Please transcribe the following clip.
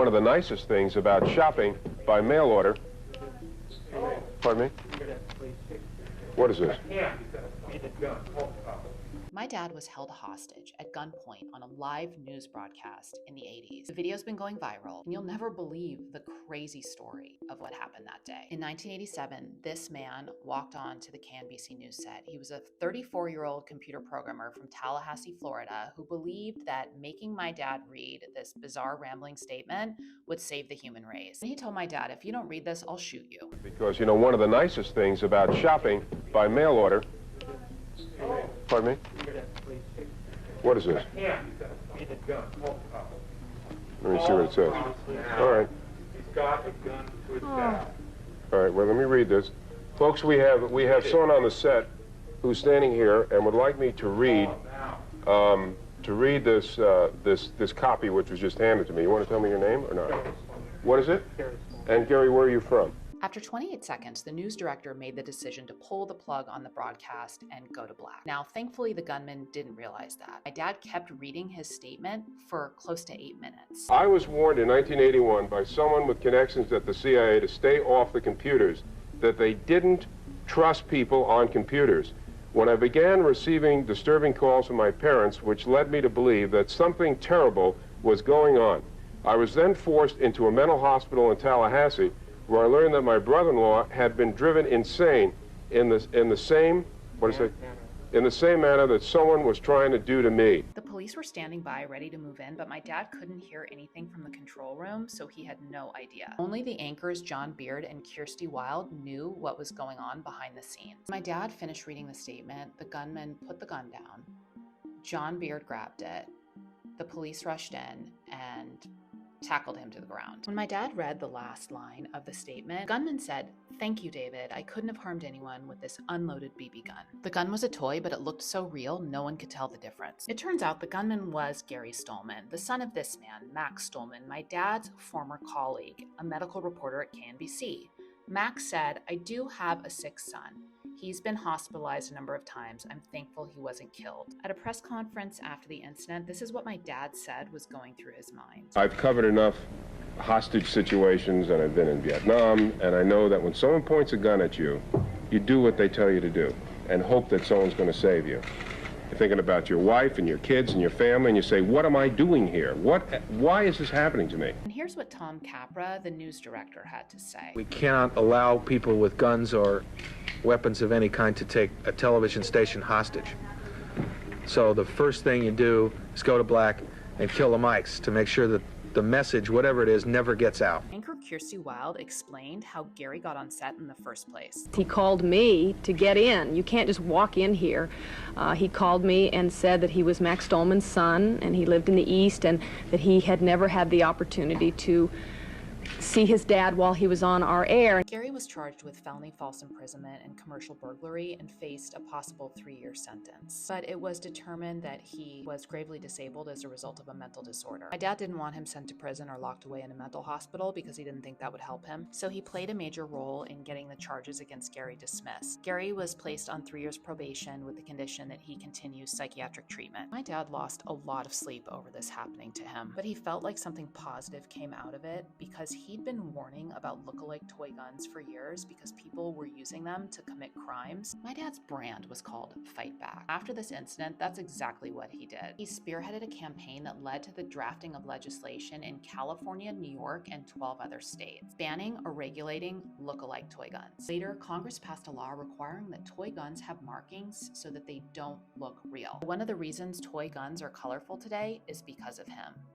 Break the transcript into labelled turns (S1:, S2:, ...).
S1: One of the nicest things about shopping by mail order. Pardon me? What is this?
S2: My dad was held hostage at gunpoint on a live news broadcast in the 80s. The video's been going viral, and you'll never believe the crazy story of what happened that day. In 1987, this man walked on to the CNBC news set. He was a 34-year-old computer programmer from Tallahassee, Florida, who believed that making my dad read this bizarre rambling statement would save the human race. And he told my dad, if you don't read this, I'll shoot you.
S1: Because, you know, one of the nicest things about shopping by mail order. Pardon me? What is this? Let me see what it says. All right.
S3: He's got a gun to his dad.
S1: All right, well, let me read this. Folks, we have someone on the set who's standing here and would like me to read this copy which was just handed to me. You want to tell me your name or not? What is it? And Gary, where are you from?
S2: After 28 seconds, the news director made the decision to pull the plug on the broadcast and go to black. Now, thankfully, the gunman didn't realize that. My dad kept reading his statement for close to 8 minutes.
S1: I was warned in 1981 by someone with connections at the CIA to stay off the computers, that they didn't trust people on computers. When I began receiving disturbing calls from my parents, which led me to believe that something terrible was going on. I was then forced into a mental hospital in Tallahassee, where I learned that my brother-in-law had been driven insane in the same manner that someone was trying to do to me.
S2: The police were standing by, ready to move in, but my dad couldn't hear anything from the control room, so he had no idea. Only the anchors John Beard and Kirsty Wilde knew what was going on behind the scenes. My dad finished reading the statement. The gunman put the gun down. John Beard grabbed it. The police rushed in and tackled him to the ground. When my dad read the last line of the statement, the gunman said, "Thank you, David. I couldn't have harmed anyone with this unloaded BB gun." The gun was a toy, but it looked so real, no one could tell the difference. It turns out the gunman was Gary Stolman, the son of this man, Max Stolman, my dad's former colleague, a medical reporter at CNBC. Max said, "I do have a sick son. He's been hospitalized a number of times. I'm thankful he wasn't killed." At a press conference after the incident, this is what my dad said was going through his mind.
S1: I've covered enough hostage situations, and I've been in Vietnam, and I know that when someone points a gun at you, you do what they tell you to do and hope that someone's going to save you. You're thinking about your wife and your kids and your family, and you say, what am I doing here? Why is this happening to me?
S2: And here's what Tom Capra, the news director, had to say.
S4: We cannot allow people with guns or weapons of any kind to take a television station hostage. So the first thing you do is go to black and kill the mics to make sure that the message, whatever it is, never gets out.
S2: Anchor Kirsty Wilde explained how Gary got on set in the first place.
S5: He called me to get in. You can't just walk in here. He called me and said that he was Max Stolman's son and he lived in the East and that he had never had the opportunity to see his dad while he was on our air.
S2: Gary was charged with felony false imprisonment and commercial burglary and faced a possible 3-year sentence. But it was determined that he was gravely disabled as a result of a mental disorder. My dad didn't want him sent to prison or locked away in a mental hospital because he didn't think that would help him. So he played a major role in getting the charges against Gary dismissed. Gary was placed on 3 years probation with the condition that he continues psychiatric treatment. My dad lost a lot of sleep over this happening to him, but he felt like something positive came out of it because he'd been warning about lookalike toy guns for years because people were using them to commit crimes. My dad's brand was called Fight Back. After this incident, that's exactly what he did. He spearheaded a campaign that led to the drafting of legislation in California, New York, and 12 other states, banning or regulating lookalike toy guns. Later, Congress passed a law requiring that toy guns have markings so that they don't look real. One of the reasons toy guns are colorful today is because of him.